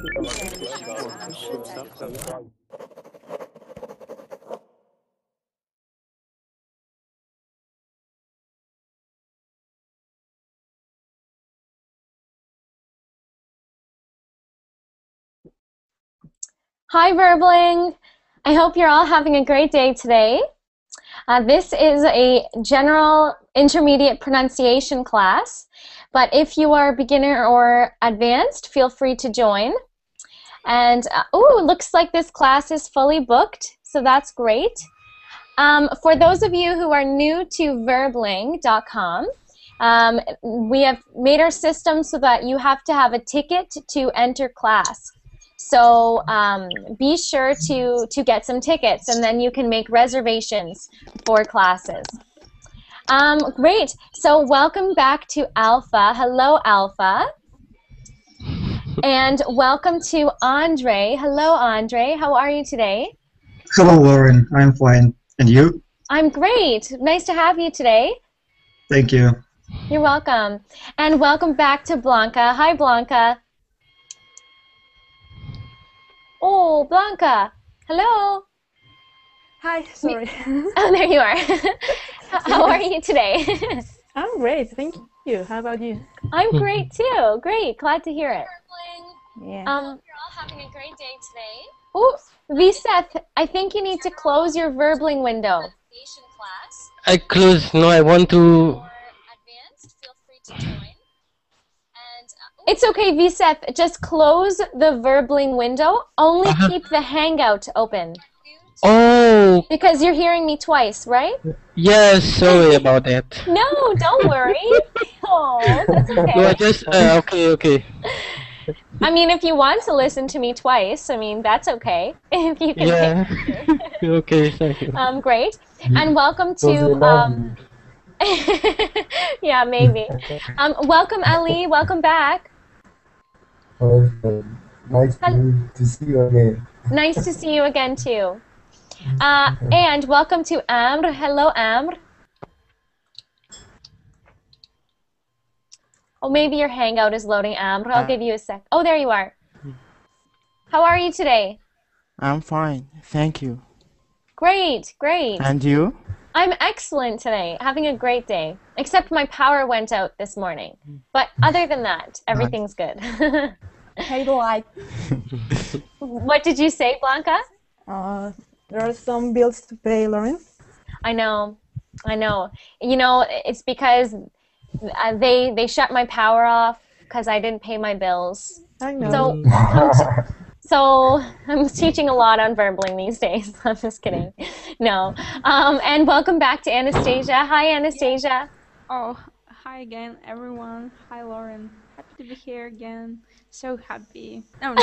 Hi, Verbling. I hope you're all having a great day today. This is a general intermediate pronunciation class, but if you are beginner or advanced, feel free to join. And it looks like this class is fully booked, so that's great. For those of you who are new to verbling.com, we have made our system so that you have to have a ticket to enter class. So be sure to get some tickets, and then you can make reservations for classes. Great. So welcome back to Alpha. Hello, Alpha. And welcome to Andre. Hello, Andre. How are you today? Hello, Lauren. I'm fine. And you? I'm great. Nice to have you today. Thank you. You're welcome. And welcome back to Blanca. Hi, Blanca. Oh, Blanca. Hello. Hi, sorry. Oh, there you are. How are you today? I'm great, thank you. How about you? I'm great too. Great. Glad to hear it. Yeah. You're all having a great day today. Oh, Viseth, I think you need to close your Verbling window. I close. No, I want to. It's okay, Viseth. Just close the Verbling window. Only keep the Hangout open. Oh. Because you're hearing me twice, right? Yes, sorry about that. No, don't worry. Oh, that's okay. No, I just okay. I mean, if you want to listen to me twice, I mean, that's okay. If you can. Yeah. Okay, thank you. Great. And welcome to yeah, maybe. Welcome, Ali. Welcome back. Nice to see you again. Nice to see you again too. And welcome to Amr. Hello, Amr. Oh, maybe your Hangout is loading, Amr. I'll give you a sec. Oh, there you are. How are you today? I'm fine, thank you. Great, great. And you? I'm excellent today, having a great day. Except my power went out this morning. But other than that, everything's good. Hey, like. What did you say, Blanca? There are some bills to pay, Lauren. I know. You know, it's because they shut my power off because I didn't pay my bills. I know. So I'm teaching a lot on Verbling these days. I'm just kidding. No. And welcome back to Anastasia. Hi, Anastasia. Oh, hi again, everyone. Hi, Lauren. Happy to be here again. So happy. No,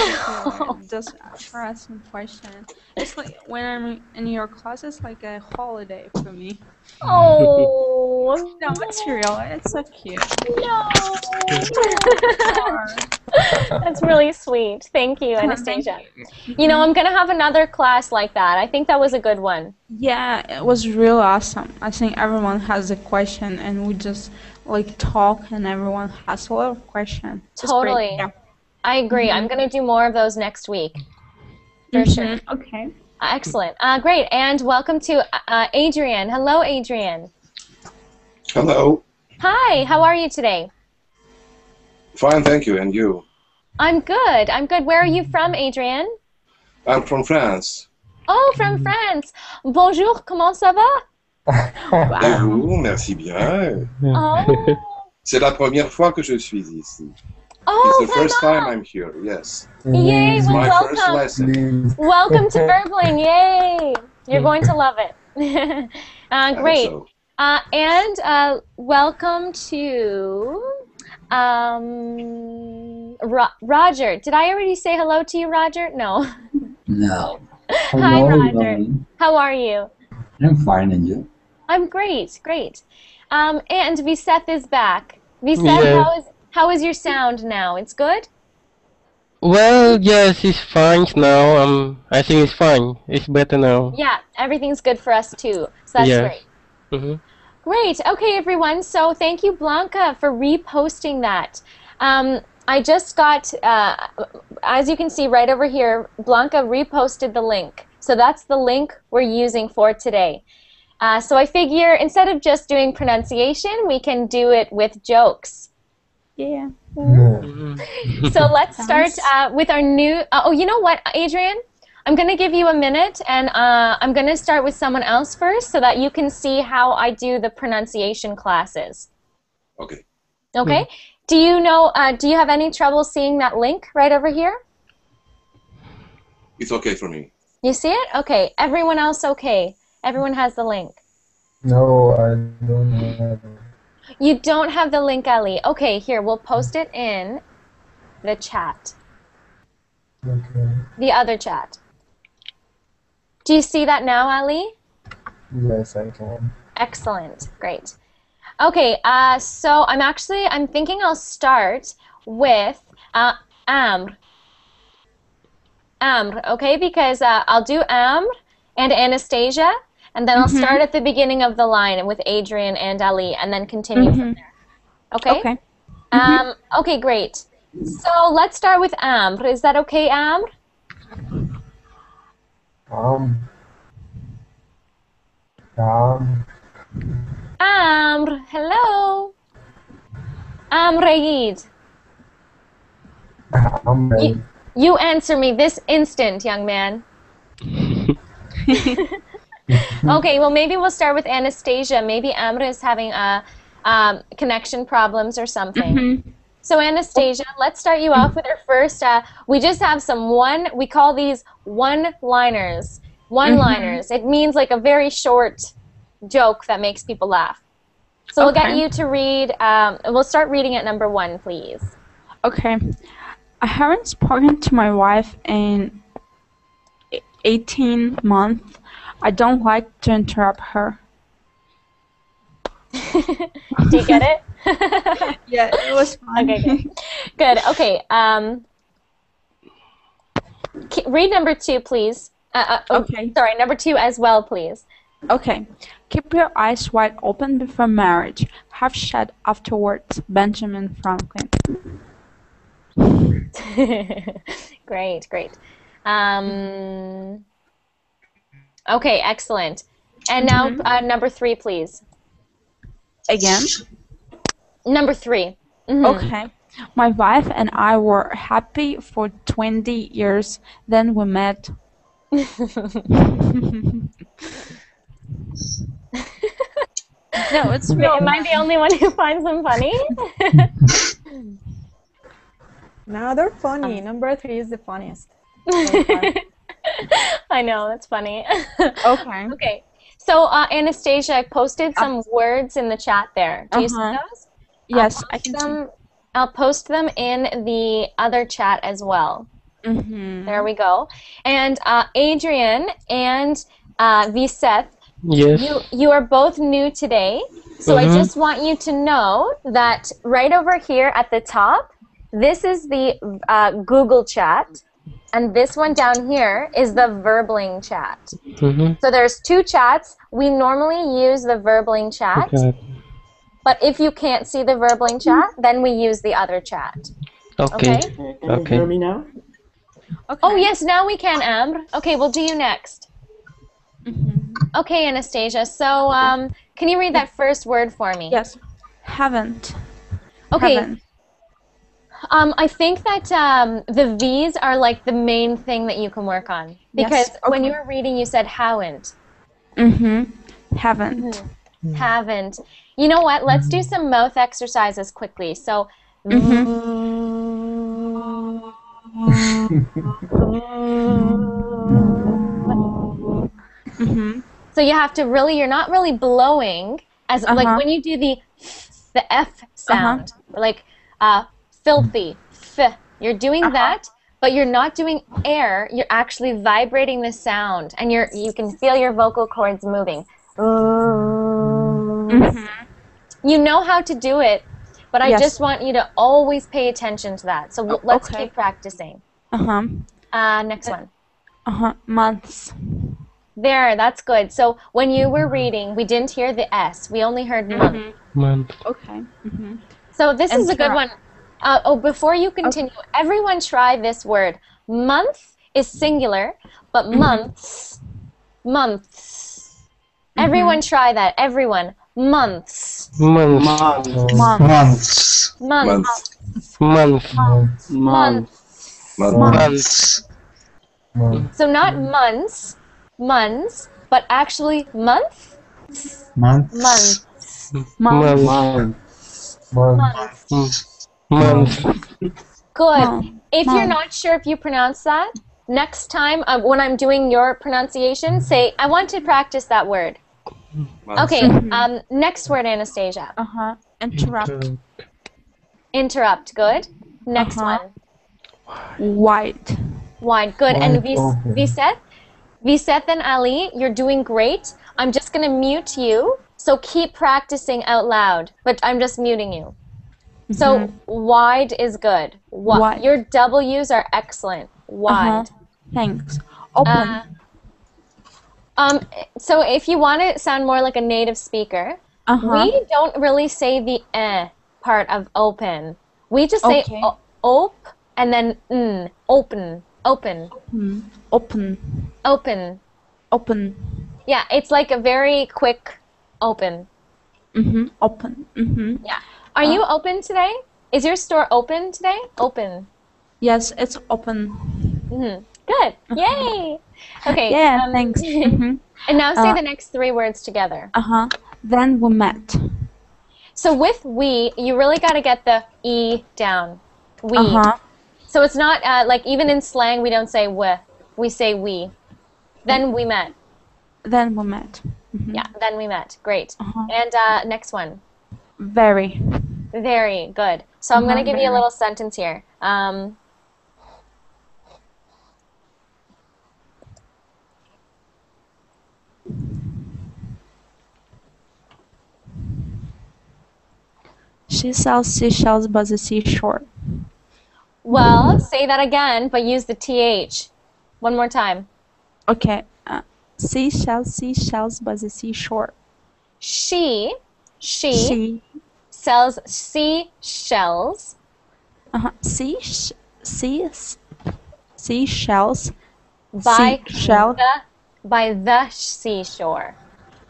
just for asking a question. It's like when I'm in your class, it's like a holiday for me. Oh. No, it's real. It's so cute. No. That's really sweet. Thank you, Anastasia. You know, I'm going to have another class like that. I think that was a good one. Yeah, it was real awesome. I think everyone has a question and we just like talk and everyone has a lot of questions. Totally. Yeah. I agree. I'm going to do more of those next week. For sure. Okay. Excellent. Great. And welcome to Adrian. Hello, Adrian. Hello. Hi. How are you today? Fine, thank you. And you? I'm good. I'm good. Where are you from, Adrian? I'm from France. Oh, from France. Bonjour. Comment ça va? Et vous? Merci bien. Oh. C'est la première fois que je suis ici. Oh, it's the first time I'm here, yes. Yay, it's well, my welcome. first lesson. Welcome to Verbling, yay! You're going to love it. Great. So. And welcome to Roger. Did I already say hello to you, Roger? No. No. Hi, Roger. How are you? I'm fine, and you? I'm great, great. And Viseth is back. Viseth, how is your sound now? It's good? Well, yes, it's fine now. I think it's fine. It's better now. Yeah, everything's good for us too. So that's great. Mm-hmm. Great. Okay, everyone. So thank you, Blanca, for reposting that. I just got, as you can see right over here, Blanca reposted the link. So that's the link we're using for today. So I figure instead of just doing pronunciation, we can do it with jokes. Yeah. So let's start with our new, oh, you know what, Adrian? I'm going to give you a minute, and I'm going to start with someone else first so that you can see how I do the pronunciation classes. Okay. Okay? Do you know, do you have any trouble seeing that link right over here? It's okay for me. You see it? Okay. Everyone else okay? Everyone has the link. No, I don't have it. You don't have the link, Ali. Okay, here, we'll post it in the chat. Okay. The other chat. Do you see that now, Ali? Yes, I can. Excellent. Great. Okay, so I'm thinking I'll start with Amr. Amr, okay? Because I'll do Amr and Anastasia, and then I'll start at the beginning of the line with Adrian and Ali, and then continue from there. Okay? Okay. Okay, great. So let's start with Amr. Is that okay, Amr? Amr, hello. Amr Raid. I'm ready. You answer me this instant, young man. Okay, well, maybe we'll start with Anastasia. Maybe Amr is having connection problems or something. So Anastasia, let's start you off with our first. We just have we call these one-liners. One-liners. It means like a very short joke that makes people laugh. So we'll get you to read, we'll start reading at number 1, please. Okay. I haven't spoken to my wife in 18 months. I don't like to interrupt her. Do you get it? Yeah, it was fun. Okay, good. Good. Okay. Read number 2, please. Okay. Sorry, number 2 as well, please. Okay. Keep your eyes wide open before marriage. Half shut afterwards. Benjamin Franklin. Great, great. Okay, excellent. And now number 3, please. Again? Number 3. Okay. My wife and I were happy for 20 years. Then we met. No, it's real. Am I the only one who finds them funny? Now they're funny. Number 3 is the funniest. I know, that's funny. Okay. Okay. So Anastasia, I posted some words in the chat there. Do you see those? Yes, I can see. I'll post them in the other chat as well. There we go. And Adrian and Viseth, Yes. you are both new today. So I just want you to know that right over here at the top, this is the Google chat. And this one down here is the Verbling chat. So there's 2 chats. We normally use the Verbling chat. Okay. But if you can't see the Verbling chat, then we use the other chat. Okay. Okay? Can you hear me now? Okay. Oh, yes, now we can, Amr. Okay, we'll do you next. Okay, Anastasia. So can you read that first word for me? Yes. Haven't. Okay. Haven't. I think that the V's are like the main thing that you can work on. Because when you were reading, you said haven't. Haven't. Haven't. You know what? Let's do some mouth exercises quickly. So, so you have to really, you're not really blowing as like when you do the F sound, like filthy, you're doing that, but you're not doing air. You're actually vibrating the sound, and you can feel your vocal cords moving. You know how to do it, but I just want you to always pay attention to that. So let's keep practicing. Next one. Months. There, that's good. So when you were reading, we didn't hear the S. We only heard month. Month. Okay. So this is a good one. Before you continue, everyone try this word. Month is singular, but months, months. Everyone try that. Everyone. Months. Month. Months. Months. Month. Months. Months. So not months, months, but actually month. Months. Month. Month. Good. If you're not sure if you pronounce that, next time when I'm doing your pronunciation, say, I want to practice that word. Okay, next word, Anastasia. Interrupt. Interrupt, good. Next one. Wide. Wide, good. And Viset and Ali, you're doing great. I'm just going to mute you, so keep practicing out loud, but I'm just muting you. So wide is good. Wide. Your W's are excellent. Wide. Thanks. Open. So if you want to sound more like a native speaker, we don't really say the part of open. We just say op and then open. Open. Open. Open. Open. Yeah, it's like a very quick open. Open. Yeah. Are you open today? Is your store open today? Open. Yes, it's open. Good. Yay. Okay. Yeah, thanks. And now say the next three words together. Then we met. So with we, you really got to get the E down. We. So it's not like even in slang we don't say we. We say we. Then we met. Then we met. Yeah, then we met. Great. And next one. Very. Very good. So I'm going to give you a little sentence here. She sells seashells by the seashore. Well, say that again, but use the TH. One more time. Okay. Seashells by the seashore. She sells seashells. Seashells. By the seashore.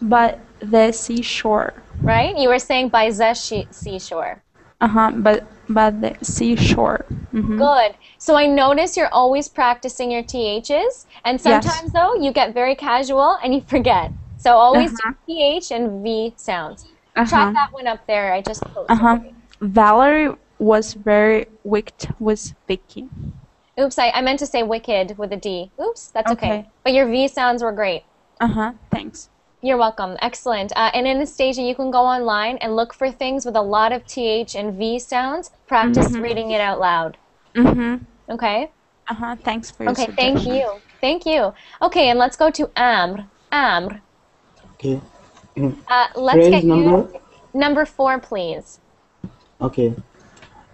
By the seashore. Right? You were saying by the seashore. By the seashore. Good. So I notice you're always practicing your THs, and sometimes though you get very casual and you forget. So always do TH and V sounds. Try that one up there. I just posted. Valerie was very wicked with Vicky. Oops, I meant to say wicked with a D. Oops, that's okay. But your V sounds were great. Thanks. You're welcome. Excellent. And Anastasia, you can go online and look for things with a lot of TH and V sounds. Practice reading it out loud. Okay? Thanks for your Okay, suggestion. thank you. Thank you. Okay, and let's go to Amr. Amr. Okay. Let's Phrase get number? you number 4, please. Okay.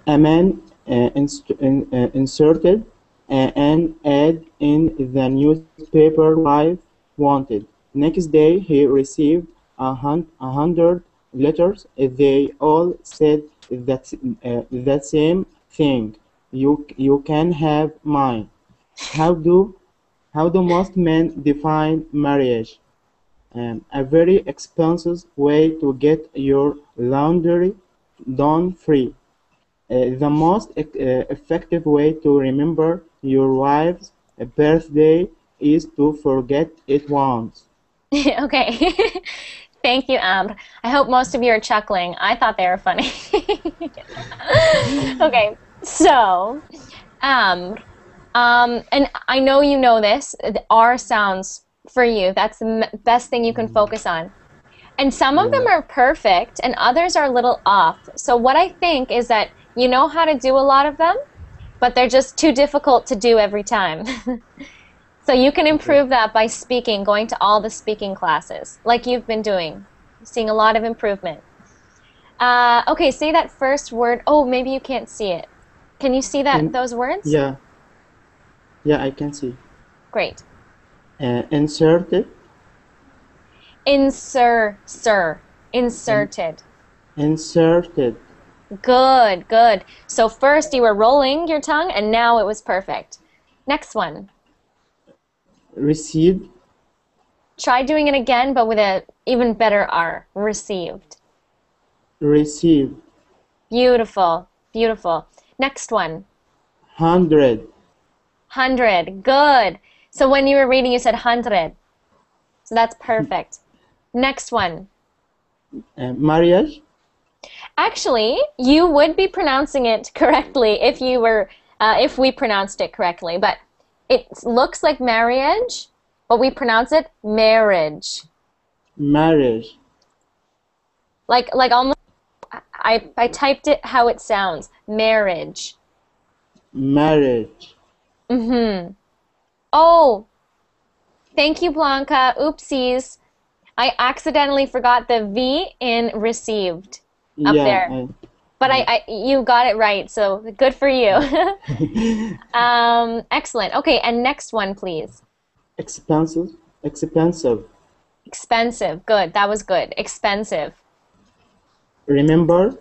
A man inserted an ad in the newspaper wife wanted. Next day, he received 100 letters. They all said the same thing. You can have mine. How do most men define marriage? A very expensive way to get your laundry done free. The most effective way to remember your wife's birthday is to forget it once. Okay. Thank you, Amr. I hope most of you are chuckling. I thought they were funny. Okay, so, Amr. And I know you know this. The R sounds for you. That's the best thing you can focus on. And some of them are perfect, and others are a little off. So what I think is that you know how to do a lot of them, but they're just too difficult to do every time. So you can improve that by speaking, going to all the speaking classes, like you've been doing, seeing a lot of improvement. Okay, say that first word. Oh, maybe you can't see it. Can you see that those words? Yeah, I can see. Great. Inserted. Inserted. Inserted. Good, good. So first you were rolling your tongue and now it was perfect. Next one. Received. Try doing it again, but with a even better R. Received. Received. Beautiful, beautiful. Next one. 100. 100. Good. So when you were reading, you said 100. So that's perfect. Next one. Marriage. Actually, you would be pronouncing it correctly if you were, if we pronounced it correctly. But it looks like marriage, but we pronounce it marriage. Marriage. Like almost. I typed it how it sounds. Marriage. Marriage. Mm-hmm. Oh, thank you, Blanca. Oopsies. I accidentally forgot the V in received up there. But you got it right, so good for you. Excellent. Okay, and next one, please. Expensive. Expensive. Expensive. Good. That was good. Expensive. Remember.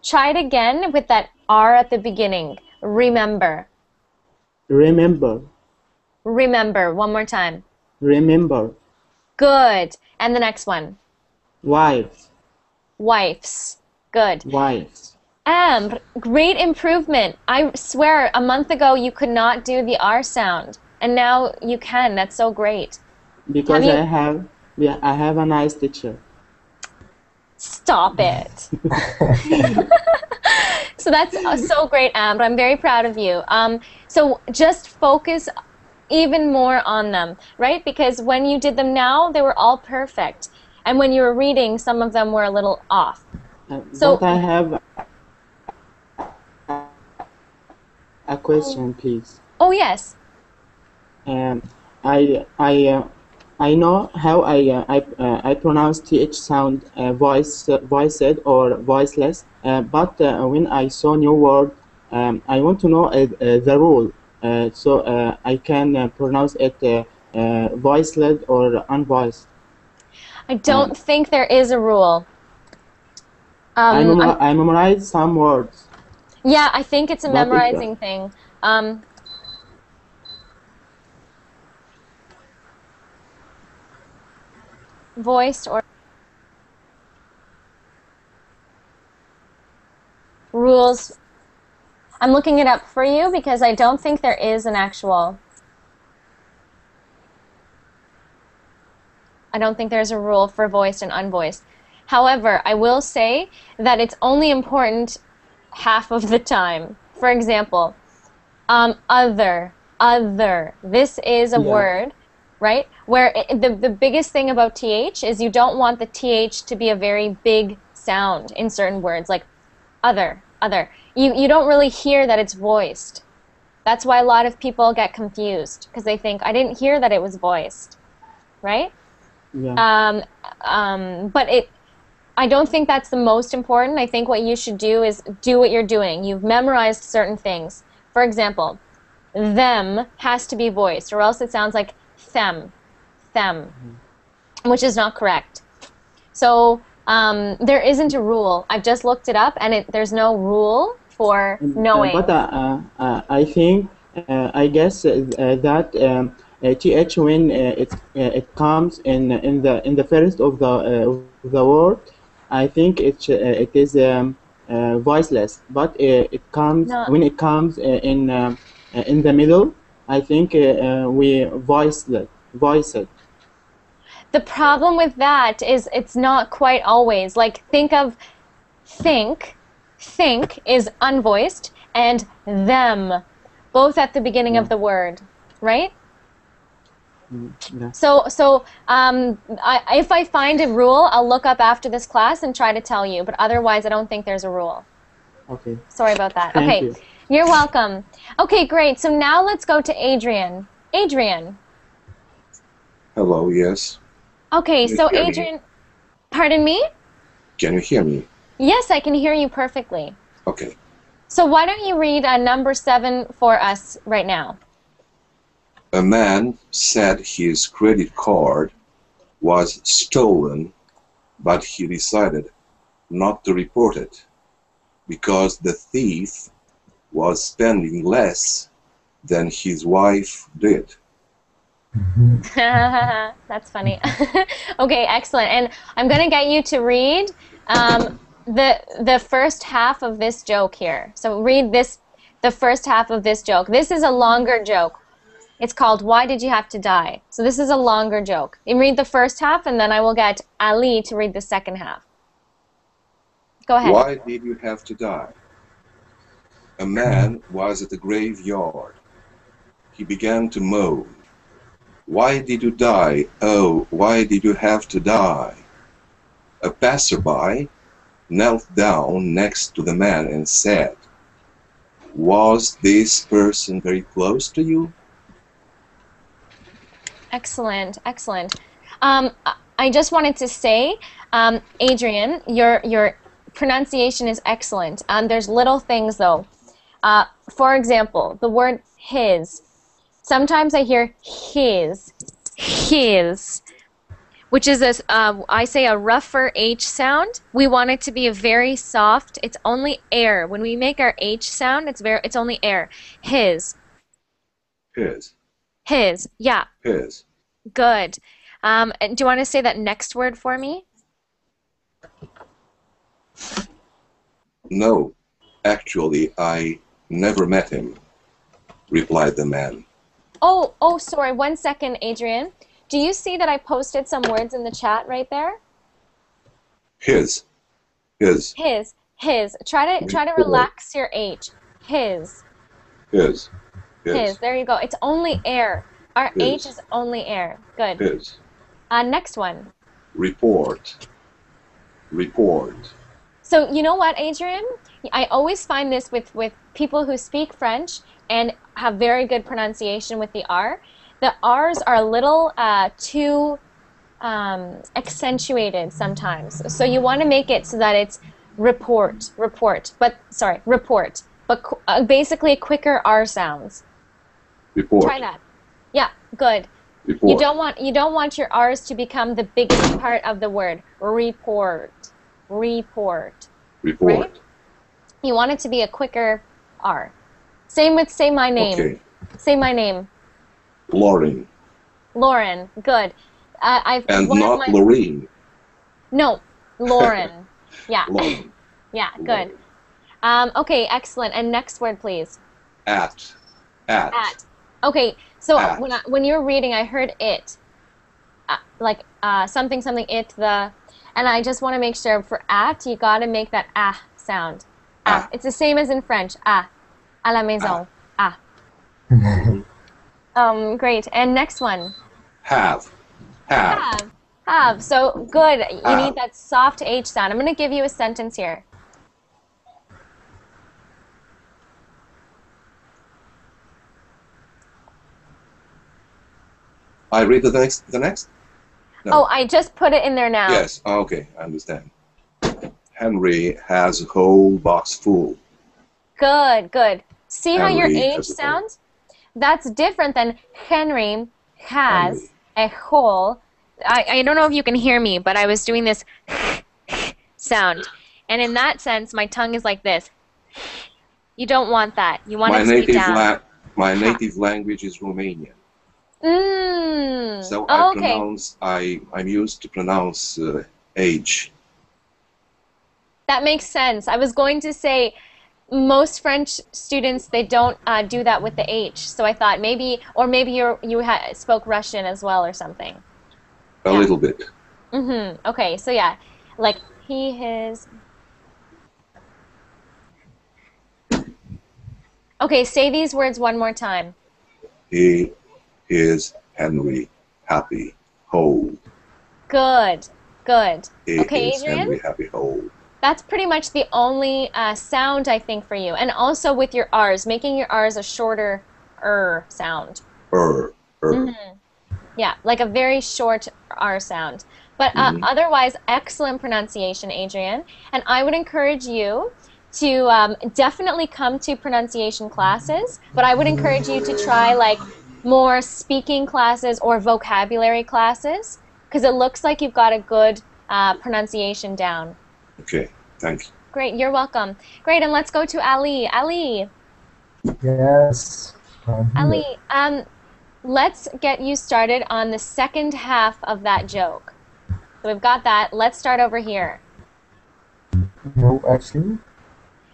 Try it again with that R at the beginning. Remember. Remember. Remember. One more time. Remember. Good. And the next one. Wives. Wifes. Good. Wives. Great improvement. I swear, a month ago you could not do the R sound, and now you can. That's so great. Because I have a nice teacher. Stop it. So that's so great, Amber. I'm very proud of you. So just focus even more on them, right? Because when you did them now, they were all perfect. And when you were reading, some of them were a little off. But I have a question, please. Oh, yes. I know how I pronounce th sound voiced or voiceless, but when I saw new word, I want to know the rule, so I can pronounce it voiceless or unvoiced. I don't think there is a rule. I memorized some words. Yeah, I think it's a memorizing thing. Voiced or rules. I'm looking it up for you because I don't think there is an actual. I don't think there's a rule for voiced and unvoiced. However, I will say that it's only important half of the time. For example, other. This is a word, right? Where the biggest thing about TH is you don't want the TH to be a very big sound in certain words, like other. You don't really hear that it's voiced. That's why a lot of people get confused, because they think, I didn't hear that it was voiced, right? Yeah. But I don't think that's the most important. I think what you should do is do what you're doing. You've memorized certain things. For example, them has to be voiced, or else it sounds like them, which is not correct. So there isn't a rule. I've just looked it up, and there's no rule for knowing. But I think, I guess that th when it comes in the first of the word, I think it is voiceless. But it comes when it comes in the middle. I think we voice it. The problem with that is it's not quite always. Like, think of think is unvoiced, and them, both at the beginning of the word, right? Yeah. So if I find a rule, I'll look up after this class and try to tell you. But otherwise, I don't think there's a rule. Okay. Sorry about that. Thank Okay, you. You're welcome. Okay, great. So now let's go to Adrian. Adrian. Hello, yes. Okay, so hear me? Adrian, pardon me? Can you hear me? Yes, I can hear you perfectly. Okay. So why don't you read number 7 for us right now? A man said his credit card was stolen, but he decided not to report it because the thief was spending less than his wife did. That's funny. Okay, excellent. And I'm going to get you to read the first half of this joke here. So read the first half of this joke. This is a longer joke. It's called Why Did You Have to Die? So this is a longer joke. You read the first half, and then I will get Ali to read the second half. Go ahead. Why did you have to die? A man was at the graveyard. He began to moan. Why did you die? Oh, why did you have to die? A passerby knelt down next to the man and said, was this person very close to you? Excellent, excellent. I just wanted to say, Adrian, your pronunciation is excellent. There's little things though. For example, the word his. Sometimes I hear his, which is I say a rougher H sound. We want it to be a very soft. It's only air. When we make our H sound, it's only air. His. His, yeah. His. Good. And do you want to say that next word for me? No, actually, I never met him, replied the man. Oh, sorry. 1 second, Adrian. Do you see that I posted some words in the chat right there? His. Try to relax your H. His. There you go. It's only air. Our H is only air. Good. His. Next one. Report. So you know what, Adrian? I always find this with people who speak French and have very good pronunciation with the R. The R's are a little too accentuated sometimes. So you want to make it so that it's report, but basically quicker R sounds. Report. Try that. Yeah, good. Report. You don't want your R's to become the biggest part of the word. Report. Right? You want it to be a quicker R. Same with say my name. Okay. Say my name. Lauren. Good. And not Lorraine. No, Lauren. Yeah. Lauren. Yeah, good. Okay, excellent. And next word, please. At. Okay, so At. when you were reading, I heard it. Something, it, the... And I just want to make sure for at, you got to make that ah sound. Ah. It's the same as in French. Ah. À la maison. Ah. Great. And next one. Have. So good. You Have. need that soft H sound. I'm going to give you a sentence here. I read the next? No. Oh, I just put it in there now. Yes, okay, I understand. Henry has a whole box full. Good. See how your Henry H has a sounds? That's different than Henry has a whole. I don't know if you can hear me, but I was doing this sound. And in that sense, my tongue is like this. You don't want that. You want it to be down. My native language is Romanian. So I'm used to pronounce H. That makes sense. I was going to say most French students, they don't do that with the H. So I thought maybe you spoke Russian as well or something. A little bit. Okay, so yeah, like he, his. Okay, say these words one more time. He is Henry happy whole. Good. He Okay, is Adrian? Henry happy whole. That's pretty much the only sound I think for you. And also with your R's, making your R's a shorter sound. Yeah, like a very short R sound. But otherwise, excellent pronunciation, Adrian. And I would encourage you to definitely come to pronunciation classes, but I would encourage you to try like more speaking classes or vocabulary classes, because it looks like you've got a good pronunciation down. Okay, thank you. great. You're welcome. Great, and let's go to Ali. Ali, Yes, I'm Ali, here. let's get you started on the second half of that joke. So we've got that. Let's start over here. No, actually.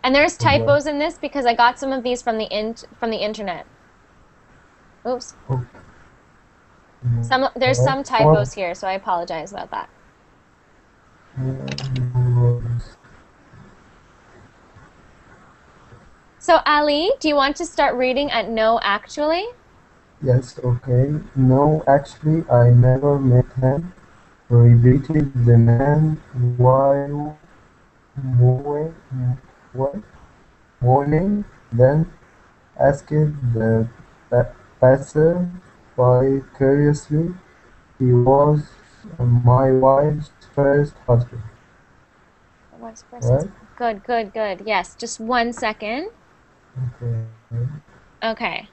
And there's Okay. typos in this because I got some of these from the internet. Oops. Okay. There's some typos here, so I apologize about that. So Ali, do you want to start reading at no actually? Yes, okay. No, actually, I never met him. Repeated the man while mowing, what? Morning, then asked the passer by curiously. He was my wife's first husband. Right? Good, good, good. Yes, just 1 second. Okay. Okay.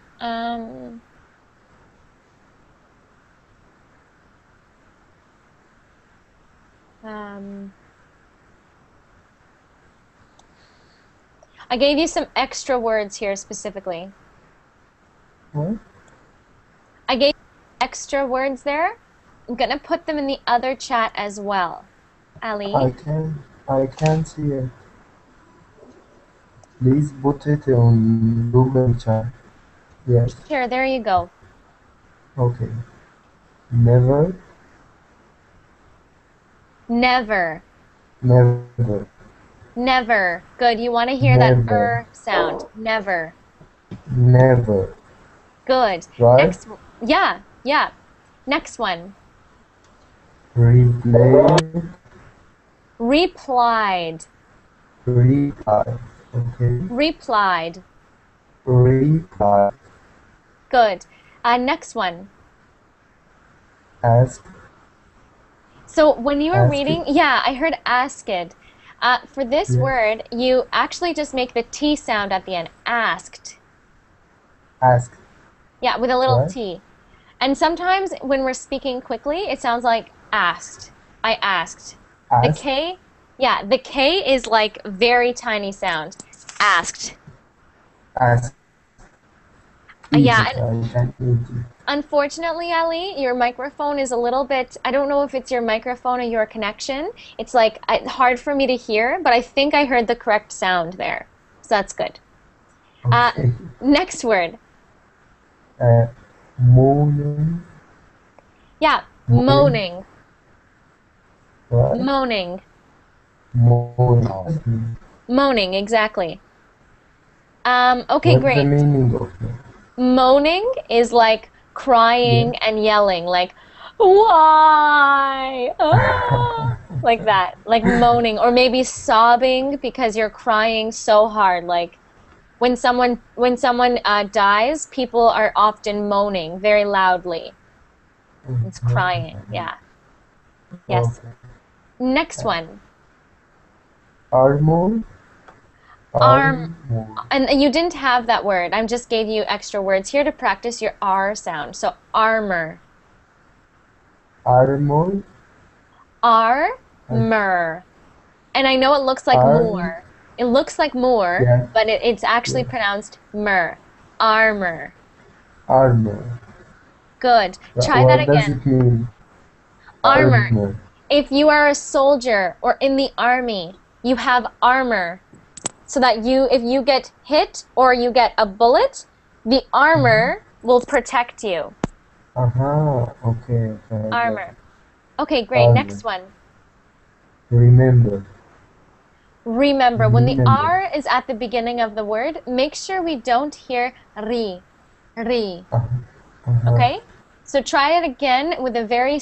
I gave you some extra words here specifically. What? I gave you extra words there. I'm gonna put them in the other chat as well. Ali? I can see it. Please put it on Google chat. Yes. Here, there you go. Okay. Never. Never. Never. Never. Good. You want to hear Never. that sound. Never. Never. Good. Right? Yeah. Next one. Replay. Replied. Reply. Okay. Replied. Reply. Good. Next one. Ask. So when you were Asked. reading, yeah, I heard asked. For this word, you actually just make the T sound at the end. Asked. Ask. Yeah, with a little Right? T. And sometimes when we're speaking quickly, it sounds like asked. I asked. The Ask. K, yeah, the K is like very tiny sound. Asked. Ask. Yeah, I can eat it. unfortunately, Ali, your microphone is a little bit, I don't know if it's your microphone or your connection. It's like hard for me to hear, but I think I heard the correct sound there. So that's good. Okay. Next word. Moaning. Yeah, moaning. Right? Moaning. Moaning. Moaning, exactly. Okay, What's the great. meaning of it? Moaning is like crying and yelling, like, why? Ah! Like that, like moaning, or maybe sobbing because you're crying so hard. Like when someone dies, people are often moaning very loudly. It's crying, yeah. Yes. Okay. Next one. Armor. Arm. And you didn't have that word. I just gave you extra words here to practice your R sound. So armor. Armor. Armor. And I know it looks like more. It looks like more, Yeah. but it's actually pronounced mer. Armor. Armor. Good. Try What that does again. it mean? Armor. If you are a soldier or in the army, you have armor. So that if you get hit or you get a bullet, the armor will protect you. Okay. Armor. Okay, great. Armor. Next one. Remember. Remember. When the Remember. R is at the beginning of the word, make sure we don't hear ri. Okay? So try it again with a very,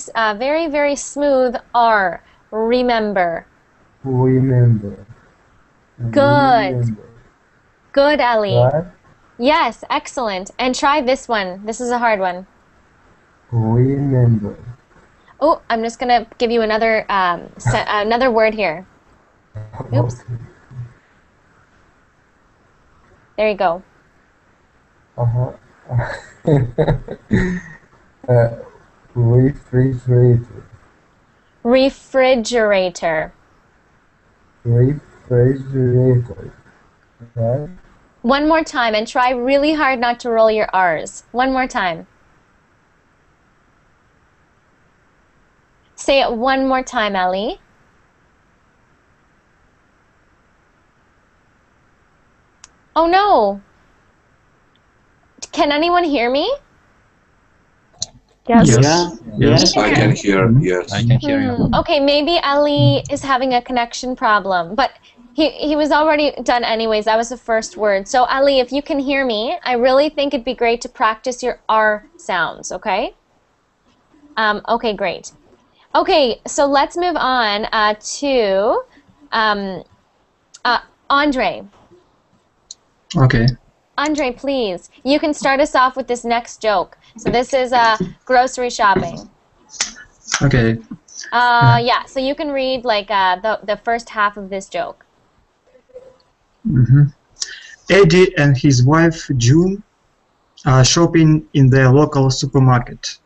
very smooth R. Remember. Remember. Good. Remember. Good, Ali. Right? Yes, excellent. And try this one. This is a hard one. Remember. Oh, I'm just gonna give you another another word here. Oops. Okay. There you go. Refrigerator. Refrigerator. Refrigerator. refrigerator. Right? One more time, and try really hard not to roll your R's. One more time. Say it one more time, Ellie. Oh no! Can anyone hear me? Yes. Yes. I can hear, yes. I can hear you. Okay, maybe Ellie is having a connection problem, but he was already done anyways. That was the first word. So Ellie, if you can hear me, I really think it'd be great to practice your R sounds, okay? Okay, great. Okay, so let's move on to Andre. Okay. Andre, please. You can start us off with this next joke. So this is grocery shopping. Okay. Yeah, so you can read like the first half of this joke. Eddie and his wife June are shopping in their local supermarket.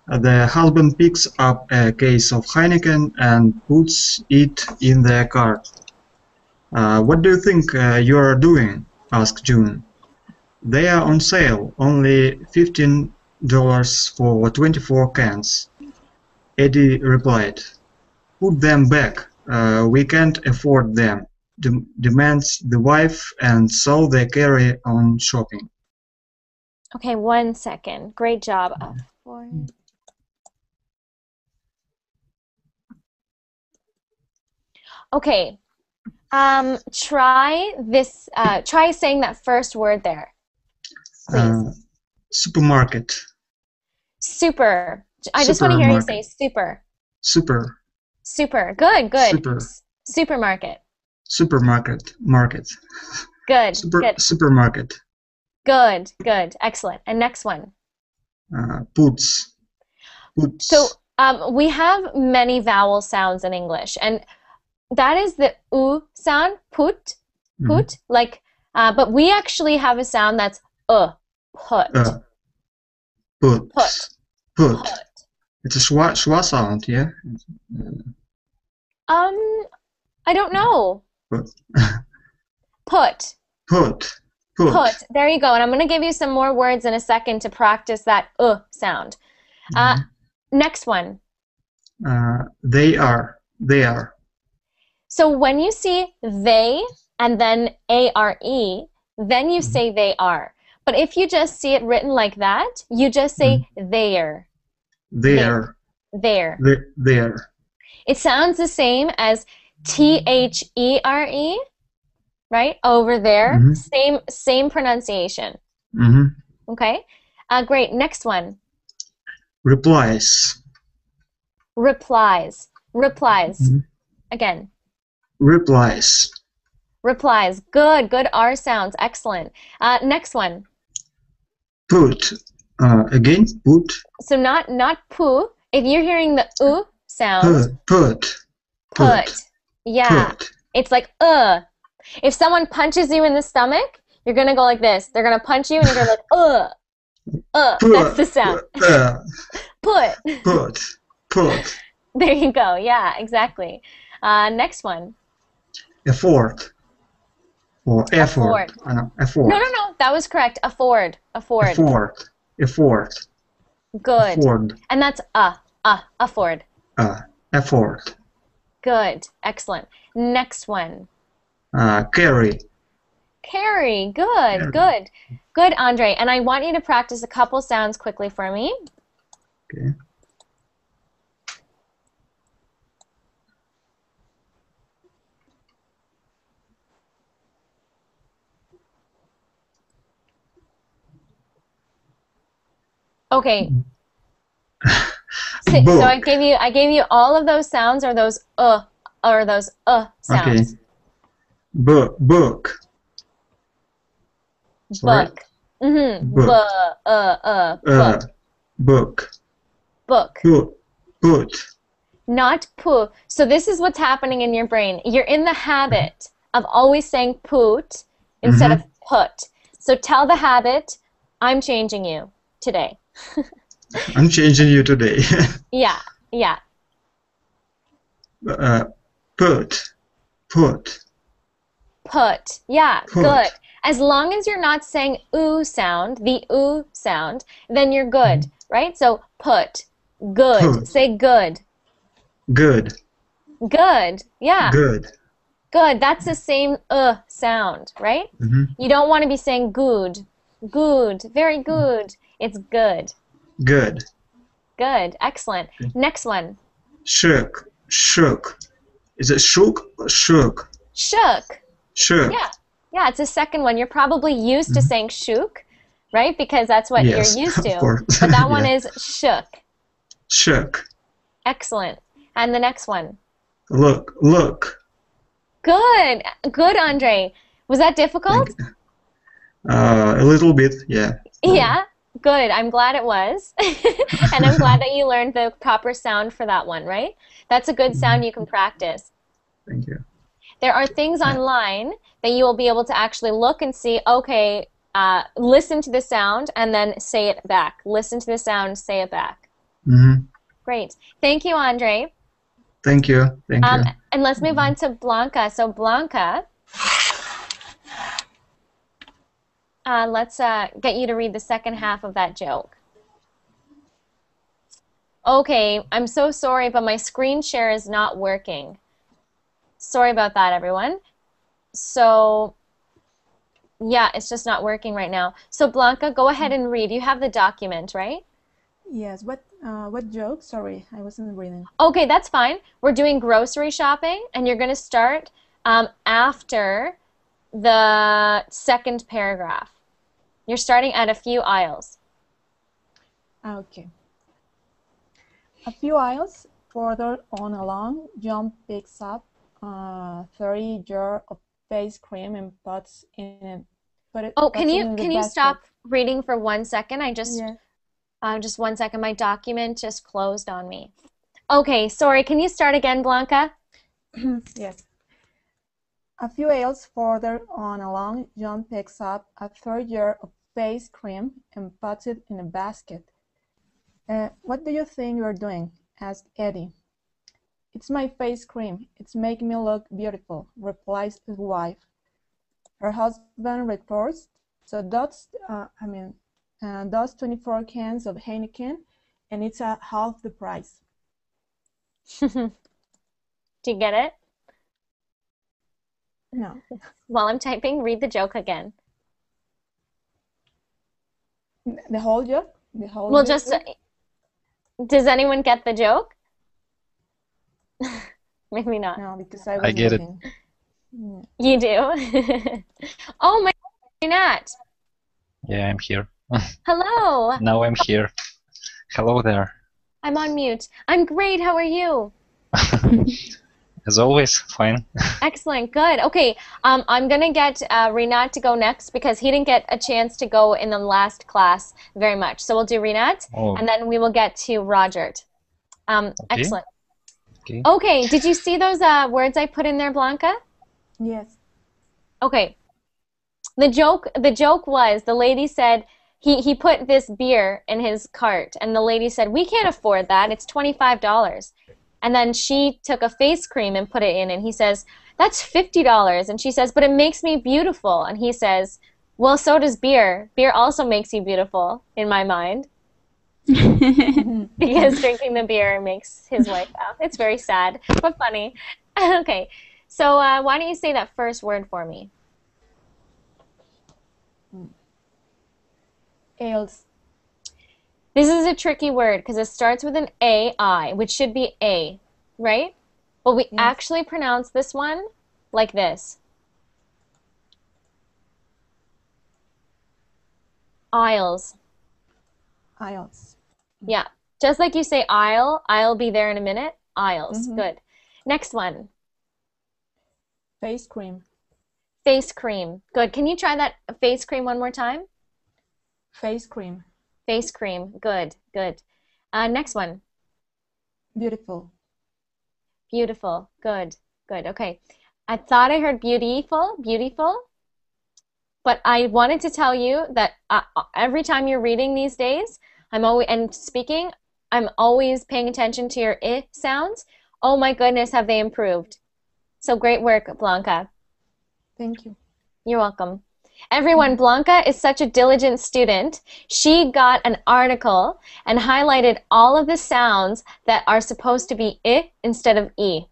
The husband picks up a case of Heineken and puts it in their cart. What do you think you are doing? Asked June. They are on sale, only $15 for 24 cans. Eddie replied, "Put them back. We can't afford them," demands the wife, and so they carry on shopping. Okay, 1 second. Great job. Okay. Try this. Try saying that first word there, please. Supermarket. Super. I just want to hear you say super. Super. Super. Good, good. Super. Supermarket. Supermarket. Market. Good, good. Supermarket. Good, good. Excellent. And next one. Puts. Puts. So we have many vowel sounds in English, and that is the U sound, put, like, but we actually have a sound that's put. Put. It's a schwa sound, yeah? I don't know. Put. Put. There you go. And I'm going to give you some more words in a second to practice that sound. Next one. They are. So when you see they and then A-R-E, then you say they are. But if you just see it written like that, you just say there. There. It sounds the same as T-H-E-R-E, right? Over there. Same pronunciation. Okay? Great. Next one. Replies. Again. Replies. Good R sounds. Excellent. Next one. Put. Again, put. So not poo. If you're hearing the U sound. Put. Yeah. Put. It's like If someone punches you in the stomach, you're gonna go like this. They're gonna punch you and you're gonna like That's the sound. Put. There you go. Yeah, exactly. Next one. Afford. Or effort. Afford. No. That was correct. Afford. Afford. Good. Afford. And that's afford. Afford. Good. Excellent. Next one. Carry. Good. Good, Andre. And I want you to practice a couple sounds quickly for me. Okay. Okay. So I gave you all of those sounds, or those sounds. Okay. Book. Book. Book. Book. Put. Not poo. So this is what's happening in your brain. You're in the habit of always saying put instead of put. So tell the habit, I'm changing you today. I'm changing you today. Yeah. Put. Put. Yeah, Put. good. As long as you're not saying ooh sound, the ooh sound, then you're good, right? So put. Good. Put. Say good. Good. Good. Yeah. Good. Good. That's the same sound, right? Mm-hmm. You don't want to be saying good. Good. Very good. It's good. Good. Good. Excellent. Next one. Shook. Shook. Is it shook or shook? Shook. Shook. Yeah. Yeah, it's a second one. You're probably used to saying shook, right? Because that's what Yes, you're used to. of course. But that one Yeah. is shook. Shook. Excellent. And the next one. Look. Look. Good. Good, Andre. Was that difficult? Thank you. A little bit, yeah. Yeah. Good. I'm glad it was. And I'm glad that you learned the proper sound for that one, right? That's a good sound you can practice. Thank you. There are things online that you will be able to actually look and see, okay, listen to the sound and then say it back. Listen to the sound, say it back. Mm-hmm. Great. Thank you, Andre. Thank you. Thank you. And let's move on to Blanca. So Blanca, let's get you to read the second half of that joke. Okay, I'm so sorry, but my screen share is not working. Sorry about that, everyone. So, yeah, it's just not working right now. So Blanca, go ahead and read. You have the document, right? Yes. What joke? Sorry, I wasn't reading. Okay, that's fine. We're doing grocery shopping, and you're going to start after the second paragraph. You're starting at a few aisles. Okay. A few aisles further on along, John picks up 30 jars of face cream and puts it. Oh, can you stop reading for 1 second? Yeah. Just 1 second. My document just closed on me. Okay, sorry. Can you start again, Blanca? Yes. A few aisles further on along, John picks up a third jar of face cream and puts it in a basket. What do you think you're doing? Asked Eddie. It's my face cream. It's making me look beautiful, replies his wife. Her husband retorts, so that's 24 cans of Heineken, and it's at half the price. Do you get it? No. While I'm typing, read the joke again. The whole joke? Well, just, does anyone get the joke? Maybe not. No, because I was get looking. You do? Oh, my Nat. Yeah, I'm here. Hello. Now I'm here. Hello there. I'm on mute. I'm great. How are you? As always, fine. Excellent. Good. Okay. I'm gonna get Rinat to go next because he didn't get a chance to go in the last class very much. So we'll do Rinat, and then we will get to Roger. Okay. Excellent. Okay. Okay. Did you see those words I put in there, Blanca? Yes. Okay. The joke was the lady said he put this beer in his cart, and the lady said, "We can't afford that. It's $25." And then she took a face cream and put it in, and he says, "That's $50." And she says, "But it makes me beautiful." And he says, "Well, so does beer. Beer also makes you beautiful, in my mind." Because drinking the beer makes his wife laugh. It's very sad, but funny. Okay, so why don't you say that first word for me? Ales. This is a tricky word because it starts with an A-I, which should be A, right? But we actually pronounce this one like this. Aisles. Aisles. Yeah. Just like you say aisle, I'll be there in a minute. Aisles. Mhm. Good. Next one. Face cream. Face cream. Good. Can you try that face cream one more time? Face cream. Face cream. Good. Good. Next one. Beautiful. Beautiful. Good. Good. Okay. I thought I heard beautiful. Beautiful. But I wanted to tell you that every time you're reading these days, and speaking, I'm always paying attention to your I sounds. Oh my goodness, have they improved. So great work, Blanca. Thank you. You're welcome. Everyone, Blanca is such a diligent student. She got an article and highlighted all of the sounds that are supposed to be I instead of E.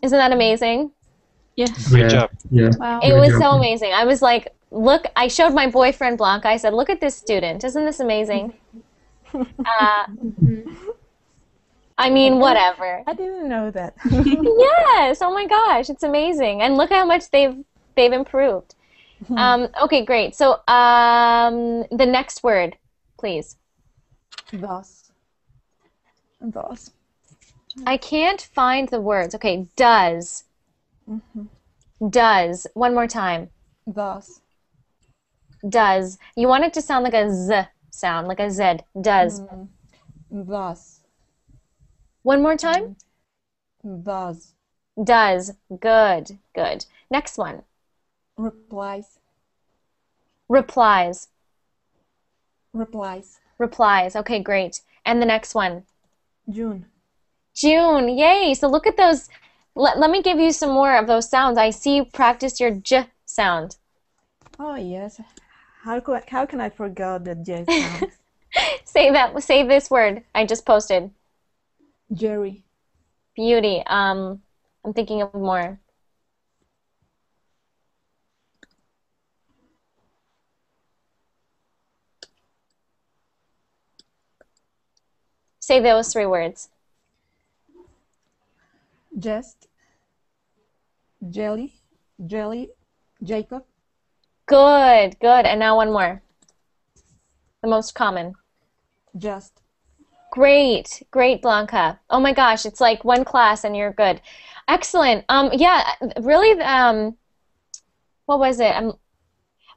Isn't that amazing? Yes. Great job. Yeah. Wow. It Great was job. so amazing. I was like, look, I showed my boyfriend Blanca. I said, look at this student. Isn't this amazing? I mean, whatever. I didn't know that. Yes. Oh my gosh, it's amazing. And look how much they've improved. Okay, great. So, the next word, please. Thus. Thus. I can't find the words. Okay, does. Does. One more time. Thus. Does. You want it to sound like a Z sound, like a Z. Does. Thus. One more time. Thus. Does. Good. Good. Next one. Replies. Replies. Replies. Replies. Okay, great. And the next one. June. June. Yay. So look at those. Let me give you some more of those sounds. I see you practice your J sound. Oh yes. How can I forget the J sound? Say this word I just posted. Jerry. Beauty. I'm thinking of more. Say those 3 words. Jest. Jelly. Jacob. Good, good. And now one more. The most common. Just. Great, great, Blanca. Oh my gosh, it's like one class and you're good. Excellent. Yeah, really, what was it?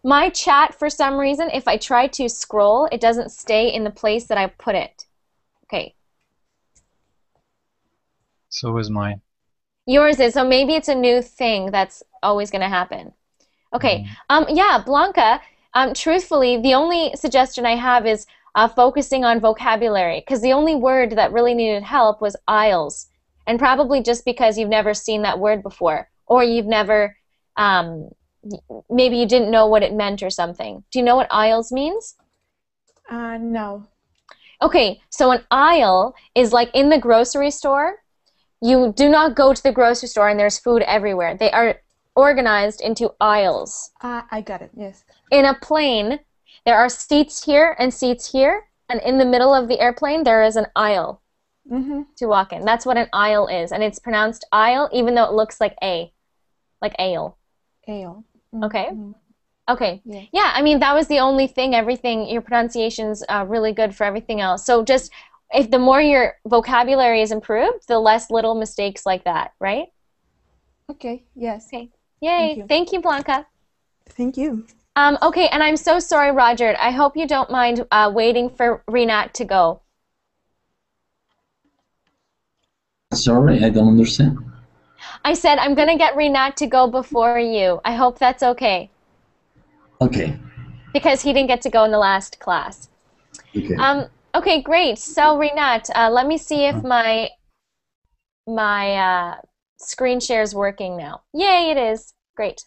My chat, for some reason, if I try to scroll, it doesn't stay in the place that I put it. Okay. So is mine. Yours is, so maybe it's a new thing that's always going to happen. Okay. Yeah, Blanca, truthfully, the only suggestion I have is focusing on vocabulary, because the only word that really needed help was aisles, and probably just because you've never seen that word before, or you've never, maybe you didn't know what it meant or something. Do you know what aisles means? No. Okay, so an aisle is like in the grocery store. You do not go to the grocery store and there's food everywhere. They are organized into aisles. I got it, yes. In a plane, there are seats here and seats here, and in the middle of the airplane, there is an aisle to walk in. That's what an aisle is, and it's pronounced aisle, even though it looks like A, like ale. Ale. Okay? Okay. Yeah, I mean, that was the only thing. Everything, your pronunciation's really good for everything else. So just, if the more your vocabulary is improved, the less little mistakes like that, right? Okay, yes. Okay. Yay. Thank you, Blanca. Thank you. Okay, and I'm so sorry, Roger. I hope you don't mind waiting for Renat to go. Sorry, I don't understand. I said I'm going to get Renat to go before you. I hope that's okay. Okay. Because he didn't get to go in the last class. Okay. Okay, great. So, Renat, let me see if my screen share is working now. Yay, it is. Great.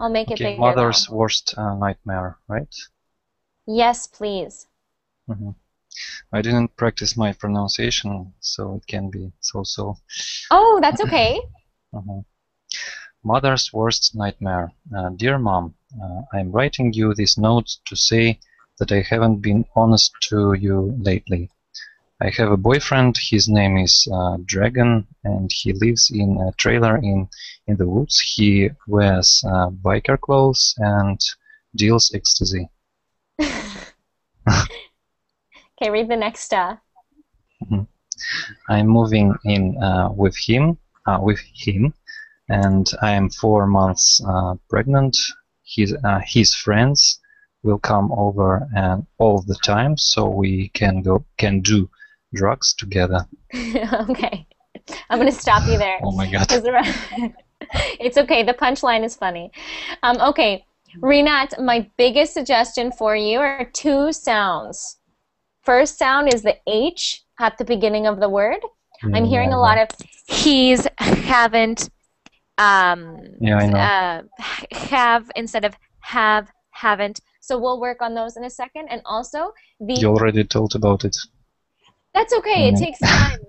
I'll make it bigger Mother's now. worst nightmare, right? Yes, please. I didn't practice my pronunciation, so it can be so-so. Oh, that's okay. Mother's worst nightmare. Dear Mom, I'm writing you this note to say that I haven't been honest to you lately. I have a boyfriend, his name is Dragon, and he lives in a trailer in the woods. He wears biker clothes and deals ecstasy. Okay, read the next. I'm moving in with him, and I am 4 months pregnant. His friends will come over and all the time, so we can do drugs together. Okay, I'm gonna stop you there. Oh my god. It's okay. The punchline is funny. Okay, Renat, my biggest suggestion for you are 2 sounds. First sound is the H at the beginning of the word. I'm hearing a lot of he's, haven't, Yeah, I know. have instead of have, haven't. So we'll work on those in a second. And also You already told about it. That's okay. It takes time.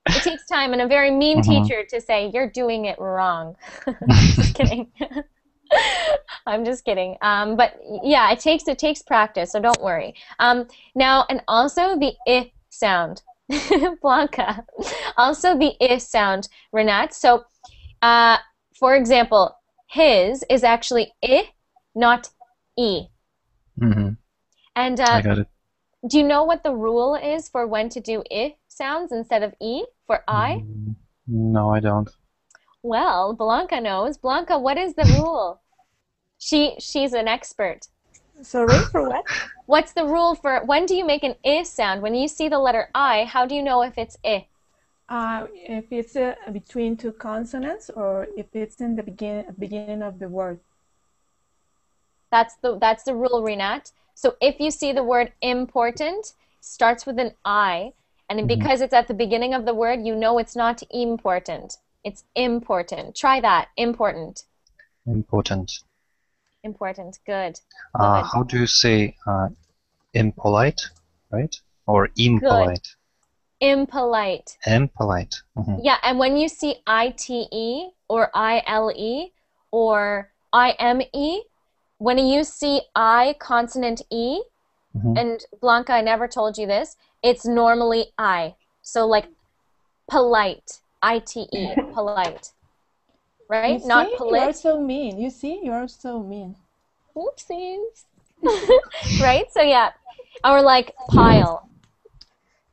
It takes time and a very mean Mhm. teacher to say, you're doing it wrong. Just kidding. I'm just kidding. But yeah, it takes practice, so don't worry. Now, and also the I sound. Blanca. Also the I sound, Renat. So, for example, his is actually I, not E. Mhm. And I got it. do you know what the rule is for when to do I sounds instead of E for I? No, I don't. Well, Blanca knows. Blanca, what is the rule? She's an expert. Sorry, for what? What's the rule for when do you make an I sound? When you see the letter I, how do you know if it's I? If it's between two consonants or if it's in the beginning of the word. That's the rule, Renat. So if you see the word important, starts with an I, and because it's at the beginning of the word, you know it's not important. It's important. Try that. Important. Important. Important. Good. How do you say impolite, right? Or impolite? Impolite. Impolite. Mhm. Yeah, and when you see ITE or ILE or IME, when you see I consonant E, and Blanca, I never told you this, it's normally I. So like polite, ITE, polite. Right? You Not see, polit. you're so mean. You see, you're so mean. Oopsies. Right? So yeah. Or like pile.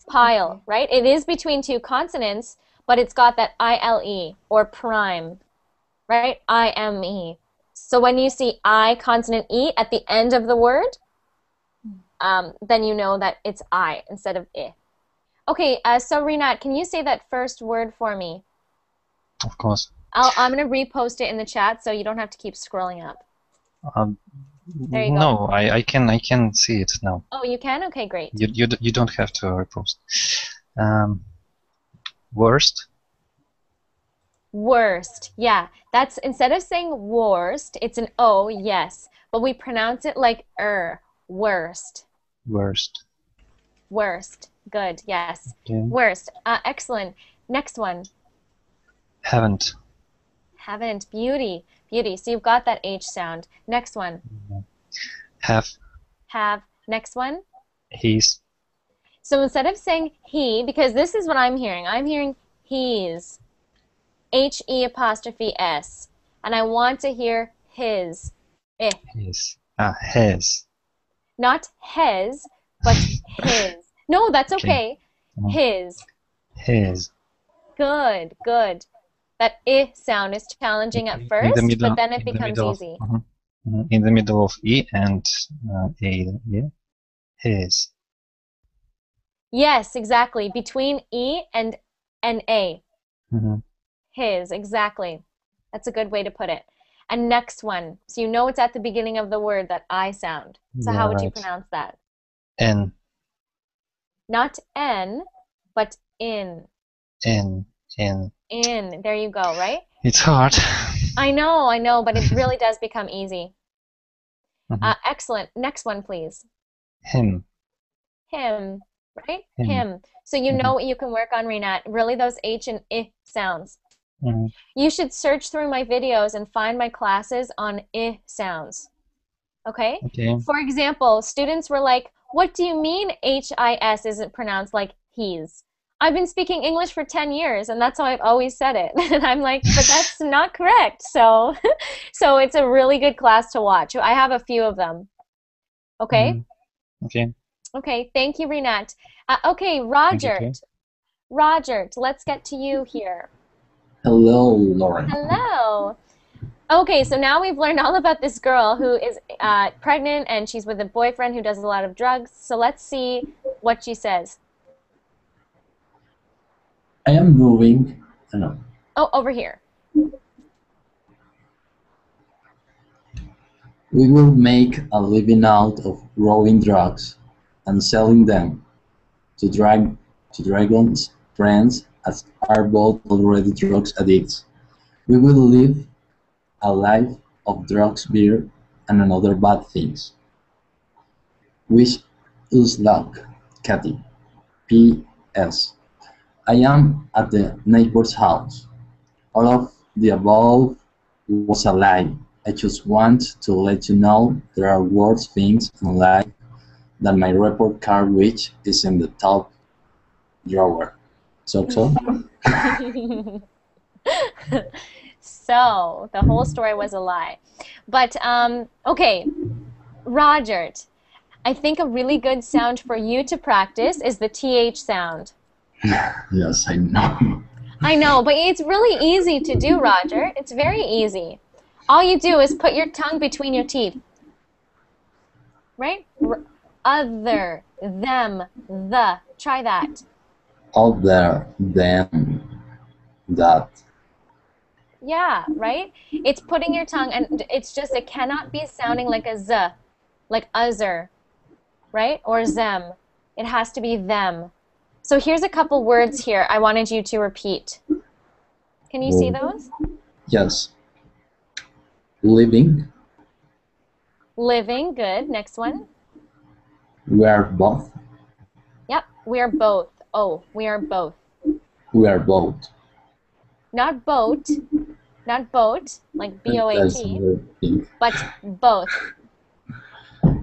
Pile, right? It is between two consonants, but it's got that ILE or prime, right? IME. So when you see I consonant E at the end of the word, then you know that it's I instead of I. Okay, so Renat, can you say that first word for me? Of course. I'm going to repost it in the chat so you don't have to keep scrolling up. There you go. No, I can see it now. Oh, you can? Okay, great. You don't have to repost. Worst. Worst, yeah. That's instead of saying worst, it's an O, yes, but we pronounce it like worst. Worst. Worst. Good, yes. Okay. Worst. Excellent. Next one. Haven't. Haven't. Beauty. Beauty. So you've got that H sound. Next one. Have. Have. Next one. He's. So instead of saying he, because this is what I'm hearing he's. HE''S. And I want to hear his. His. His. Not his, but his. No, that's okay. His. His. Good, good. That I sound is challenging at first, but then it becomes easy. In the middle of E and A, yeah? His. Yes, exactly. Between E and an A. Mm-hmm. His, exactly. That's a good way to put it. And next one. So you know it's at the beginning of the word, that I sound. So Yeah, how would you right. pronounce that? N. Not N, but in. In. In. There you go, right? It's hard. I know, but it really does become easy. Mhm. Excellent. Next one, please. Him. Him, right? Him. Him. So you know what you can work on, Renat. Really those H and I sounds. Mhm. You should search through my videos and find my classes on I sounds. Okay? Okay. For example, students were like, what do you mean HIS isn't pronounced like he's? I've been speaking English for 10 years, and that's how I've always said it. And I'm like, but that's not correct. So, so it's a really good class to watch. I have a few of them. Okay? Okay. Okay, thank you, Renat. Okay, Roger. Thank you. Roger, let's get to you here. Hello, Lauren. Hello. Okay, so now we've learned all about this girl who is pregnant and she's with a boyfriend who does a lot of drugs. So let's see what she says. I am moving. No. Oh, over here. We will make a living out of growing drugs and selling them to dragons, friends, as are both already drugs addicts. We will live a life of drugs, beer, and another bad things. Wish us luck, Kathy. P.S. I am at the neighbor's house. All of the above was a lie. I just want to let you know there are worse things in life than my report card, which is in the top drawer. So. So the whole story was a lie. But okay, Roger, I think a really good sound for you to practice is the TH sound. Yes, I know. I know, but it's really easy to do, Roger. It's very easy. All you do is put your tongue between your teeth. Right? Other, them, the. Try that. Other than that. Yeah, right? It's putting your tongue, and it's just, it cannot be sounding like a z, like other, right? Or them. It has to be them. So here's a couple words here I wanted you to repeat. Can you see those? Yes. Living. Living, good. Next one. We are both. Yep, we are both. Oh, we are both. We are both. Not boat, not boat, like B-O-A-T, but both.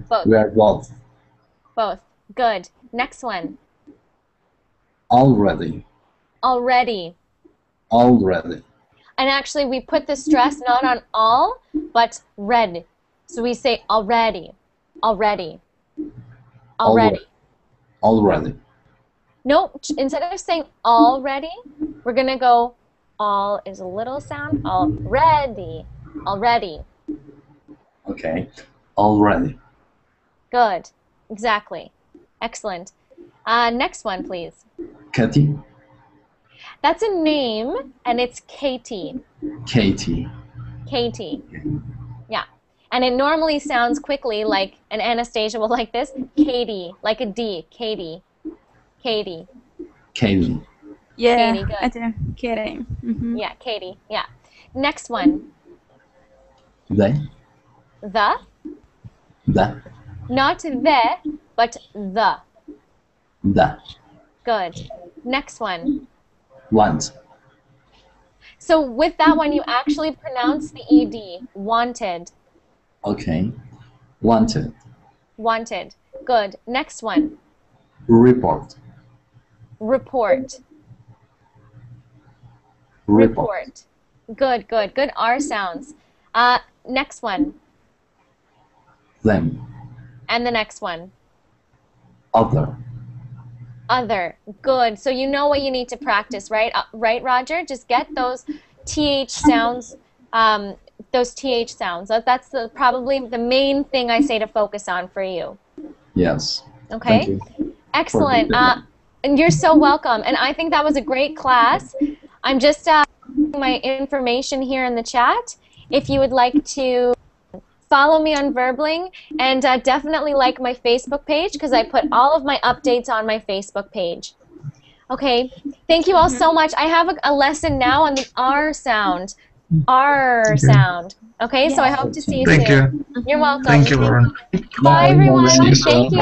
Both. We are both. Both. Good. Next one. Already. Already. Already. And actually, we put the stress not on all, but red. So we say already. Already. Already. Already. No, instead of saying already, we're going to go all is a little sound. Already. Already. Okay. Already. Good. Exactly. Excellent. Next one, please. Katie. That's a name, and it's Katie. Katie. Katie. Yeah. And it normally sounds quickly like an Anastasia will like this. Katie, like a D. Katie. Katie. Katie. Yeah, Katie, good. I do. Katie. Mm-hmm. Yeah, Katie. Yeah. Next one. They. The. The. Not the, but the. The. Good. Next one. Want. So with that one, you actually pronounce the ED. Wanted. Okay. Wanted. Wanted. Good. Next one. Report. Report. Report. Good, good. Good R sounds. Next one. Them. And the next one. Other. Other. Good. So you know what you need to practice, right? Right, Roger? Just get those TH sounds. Those TH sounds. That's probably the main thing I say to focus on for you. Yes. Okay. Thank you. Excellent. And you're so welcome. And I think that was a great class. I'm just putting my information here in the chat. If you would like to follow me on Verbling, and definitely like my Facebook page, because I put all of my updates on my Facebook page. Okay. Thank you all so much. I have a lesson now on the R sound. R sound. Okay. So I hope to see you soon. Thank you. You're welcome. Thank you, Lauren. Bye, everyone. Thank you.